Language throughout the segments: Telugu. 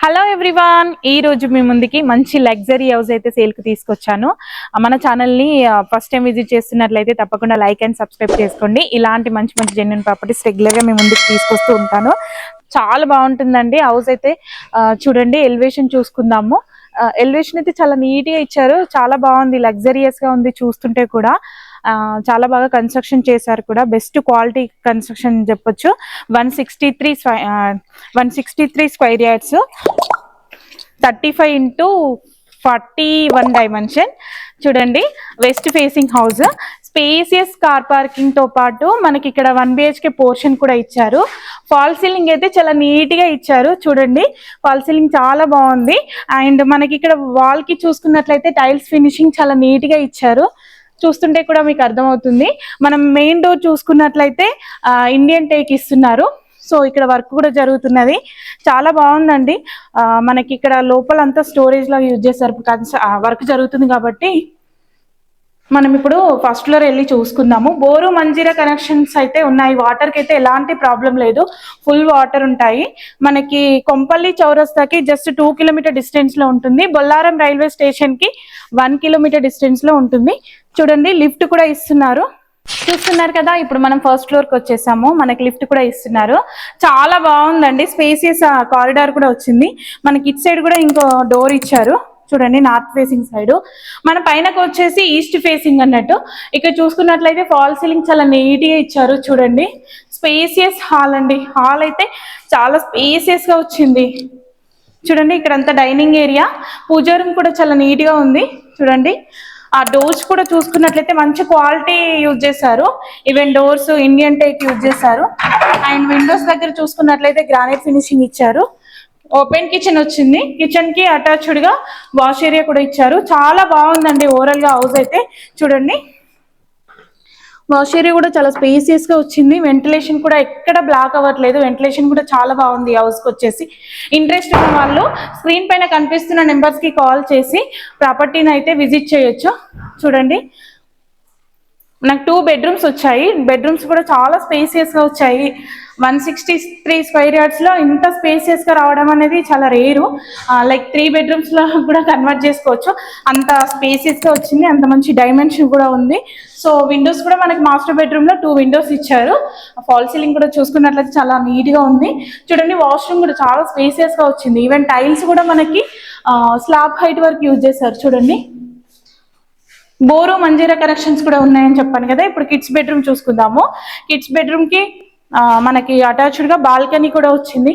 హలో ఎవ్రీవాన్, ఈ రోజు మీ ముందుకి మంచి లగ్జరీ హౌస్ అయితే సేల్ కి తీసుకొచ్చాను. మన ఛానల్ ని ఫస్ట్ టైం విజిట్ చేస్తున్నట్లయితే తప్పకుండా లైక్ అండ్ సబ్స్క్రైబ్ చేసుకోండి. ఇలాంటి మంచి మంచి జెన్యూన్ ప్రాపర్టీస్ రెగ్యులర్ గా మీ ముందుకు తీసుకొస్తూ ఉంటాను. చాలా బాగుంటుందండి హౌస్ అయితే. చూడండి, ఎలివేషన్ చూసుకుందాము. ఎలివేషన్ అయితే చాలా నీట్ గా ఇచ్చారు, చాలా బాగుంది, లగ్జరియస్ గా ఉంది. చూస్తుంటే కూడా చాలా బాగా కన్స్ట్రక్షన్ చేశారు కూడా, బెస్ట్ క్వాలిటీ కన్స్ట్రక్షన్ చెప్పొచ్చు. 163 స్క్వేర్ యార్డ్స్, 35x41 డైమెన్షన్. చూడండి, west facing house, spacious car parking తో పాటు మనకి ఇక్కడ 1 BHK పోర్షన్ కూడా ఇచ్చారు. ఫాల్ సీలింగ్ అయితే చాలా నీట్ గా ఇచ్చారు. చూడండి, ఫాల్ సీలింగ్ చాలా బాగుంది. అండ్ మనకి ఇక్కడ వాల్ కి చూసుకున్నట్లయితే టైల్స్ ఫినిషింగ్ చాలా నీట్ గా ఇచ్చారు. చూస్తుంటే కూడా మీకు అర్థమవుతుంది. మనం మెయిన్ డోర్ చూసుకున్నట్లయితే ఇండియన్ టేక్ ఇస్తున్నారు. సో ఇక్కడ వర్క్ కూడా జరుగుతున్నది, చాలా బాగుందండి. మనకి ఇక్కడ లోపల అంతా స్టోరేజ్ లాగా యూజ్ చేస్తారు, వర్క్ జరుగుతుంది కాబట్టి. మనం ఇప్పుడు ఫస్ట్ ఫ్లోర్ వెళ్ళి చూసుకుందాము. బోరు మంజీరా కనెక్షన్స్ అయితే ఉన్నాయి, వాటర్ కి అయితే ఎలాంటి ప్రాబ్లం లేదు, ఫుల్ వాటర్ ఉంటాయి. మనకి కొంపల్లి చౌరస్తాకి జస్ట్ 2 కిలోమీటర్ డిస్టెన్స్ లో ఉంటుంది. బొల్లారం రైల్వే స్టేషన్ కి 1 కిలోమీటర్ డిస్టెన్స్ లో ఉంటుంది. చూడండి, లిఫ్ట్ కూడా ఇస్తున్నారు. చూస్తున్నారు కదా, ఇప్పుడు మనం ఫస్ట్ ఫ్లోర్ కి వచ్చేసాము. మనకి లిఫ్ట్ కూడా ఇస్తున్నారు, చాలా బాగుందండి. స్పేసియస్ కారిడార్ కూడా వచ్చింది. మనకి ఇటు సైడ్ కూడా ఇంకో డోర్ ఇచ్చారు. చూడండి, నార్త్ ఫేసింగ్ సైడ్. మన పైనకి వచ్చేసి ఈస్ట్ ఫేసింగ్ అన్నట్టు. ఇక్కడ చూసుకున్నట్లయితే ఫాల్ సీలింగ్ చాలా నీట్ గా ఇచ్చారు. చూడండి, స్పేసియస్ హాల్ అండి. హాల్ అయితే చాలా స్పేసియస్ గా వచ్చింది. చూడండి, ఇక్కడ అంతా డైనింగ్ ఏరియా, పూజా రూమ్ కూడా చాలా నీట్ గా ఉంది. చూడండి, ఆ డోర్స్ కూడా చూసుకున్నట్లయితే మంచి క్వాలిటీ యూజ్ చేశారు. Even doors Indian teak use చేశారు. అండ్ విండోస్ దగ్గర చూసుకున్నట్లయితే గ్రానైట్ ఫినిషింగ్ ఇచ్చారు. ఓపెన్ కిచెన్ వచ్చింది. కిచెన్ కి అటాచ్డ్ గా వాష్ ఏరియా కూడా ఇచ్చారు. చాలా బాగుందండి ఓవరాల్ గా హౌస్ అయితే. చూడండి, వాష్ ఏరియా కూడా చాలా స్పేసియస్ గా వచ్చింది. వెంటిలేషన్ కూడా ఎక్కడ బ్లాక్ అవ్వట్లేదు, వెంటిలేషన్ కూడా చాలా బాగుంది హౌస్ కి వచ్చేసి. ఇంట్రెస్ట్ ఉన్న వాళ్ళు స్క్రీన్ పైన కనిపిస్తున్న నెంబర్స్ కి కాల్ చేసి ప్రాపర్టీని అయితే విజిట్ చేయొచ్చు. చూడండి, నాకు 2 బెడ్రూమ్స్ వచ్చాయి. బెడ్రూమ్స్ కూడా చాలా స్పేసియస్ గా వచ్చాయి. 163 స్క్వేర్ యార్డ్స్ లో ఇంత స్పేసియస్ గా రావడం అనేది చాలా రేరు. లైక్ 3 బెడ్రూమ్స్ లో కూడా కన్వర్ట్ చేసుకోవచ్చు, అంత స్పేసియస్ గా వచ్చింది. అంత మంచి డైమెన్షన్ కూడా ఉంది. సో విండోస్ కూడా మనకి మాస్టర్ బెడ్రూమ్ లో 2 విండోస్ ఇచ్చారు. ఫాల్ సీలింగ్ కూడా చూసుకున్నట్లయితే చాలా నీట్ గా ఉంది. చూడండి, వాష్రూమ్ కూడా చాలా స్పేసియస్ గా వచ్చింది. ఈవెన్ టైల్స్ కూడా మనకి స్లాబ్ హైట్ వరకు యూజ్ చేశారు. చూడండి, బోరు మంజీరా కనెక్షన్స్ కూడా ఉన్నాయని చెప్పాను కదా. ఇప్పుడు కిడ్స్ బెడ్రూమ్ చూసుకుందాము. కిడ్స్ బెడ్రూమ్ కి మనకి అటాచ్డ్ గా బాల్కనీ కూడా వచ్చింది.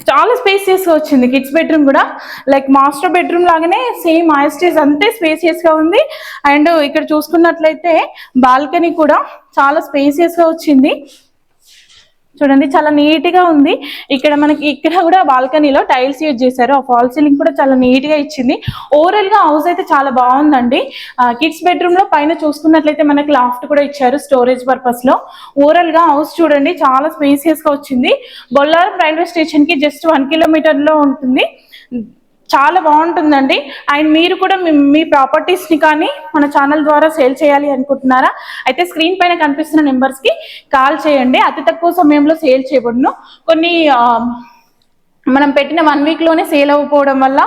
చాలా స్పేసియస్ గా వచ్చింది కిడ్స్ బెడ్రూమ్ కూడా. లైక్ మాస్టర్ బెడ్రూమ్ లాగానే సేమ్ యాస్టేజ్ అంతే స్పేసియస్ గా ఉంది. అండ్ ఇక్కడ చూసుకున్నట్లయితే బాల్కనీ కూడా చాలా స్పేసియస్ గా వచ్చింది. చూడండి, చాలా నీట్ గా ఉంది. ఇక్కడ మనకి ఇక్కడ కూడా బాల్కనీలో టైల్స్ యూజ్ చేశారు. ఆ ఫాల్ సీలింగ్ కూడా చాలా నీట్ గా ఇచ్చింది. ఓవరాల్ గా హౌస్ అయితే చాలా బాగుందండి. కిడ్స్ బెడ్రూమ్ లో పైన చూసుకున్నట్లయితే మనకి లాఫ్ట్ కూడా ఇచ్చారు స్టోరేజ్ పర్పస్ లో. ఓవరాల్ గా హౌస్ చూడండి, చాలా స్పేసియస్ గా వచ్చింది. బొల్లారం రైల్వే స్టేషన్ కి జస్ట్ 1 కిలోమీటర్ లో ఉంటుంది. చాలా బాగుంటుందండి. అండ్ మీరు కూడా మీ ప్రాపర్టీస్ ని కానీ మన ఛానల్ ద్వారా సేల్ చేయాలి అనుకుంటున్నారా? అయితే స్క్రీన్ పైన కనిపిస్తున్న నెంబర్స్ కి కాల్ చేయండి. అతి తక్కువ సమయంలో సేల్ చేయబడును. కొన్ని మనం పెట్టిన 1 వీక్ లోనే సేల్ అవ్వకపోవడం వల్ల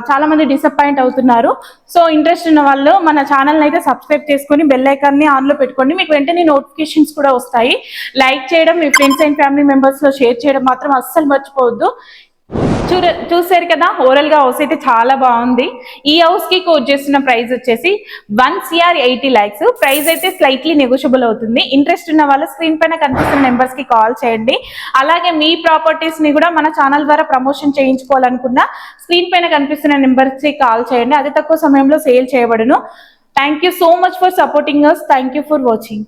చాలా మంది డిసప్పాయింట్ అవుతున్నారు. సో ఇంట్రెస్ట్ ఉన్న వాళ్ళు మన ఛానల్ అయితే సబ్స్క్రైబ్ చేసుకొని బెల్ ఐకాన్ ని ఆన్ లో పెట్టుకోండి. మీకు వెంటనే నోటిఫికేషన్స్ కూడా వస్తాయి. లైక్ చేయడం, మీ ఫ్రెండ్స్ అండ్ ఫ్యామిలీ మెంబర్స్ లో షేర్ చేయడం మాత్రం అస్సలు మర్చిపోవద్దు. చూసారు కదా, ఓవరాల్ గా హౌస్ అయితే చాలా బాగుంది. ఈ హౌస్ కి కోట్ చేస్తున్న ప్రైస్ వచ్చేసి 1,80 lakhs. ప్రైస్ అయితే స్లైట్లీ నెగోషియబుల్ అవుతుంది. ఇంట్రెస్ట్ ఉన్న వాళ్ళు స్క్రీన్ పైన కనిపిస్తున్న నెంబర్స్ కి కాల్ చేయండి. అలాగే మీ ప్రాపర్టీస్ ని కూడా మన ఛానల్ ద్వారా ప్రమోషన్ చేయించుకోవాలనుకున్నా స్క్రీన్ పైన కనిపిస్తున్న నెంబర్స్ కి కాల్ చేయండి. అతి తక్కువ సమయంలో సేల్ చేయబడును. Thank you so much for supporting us. Thank you for watching.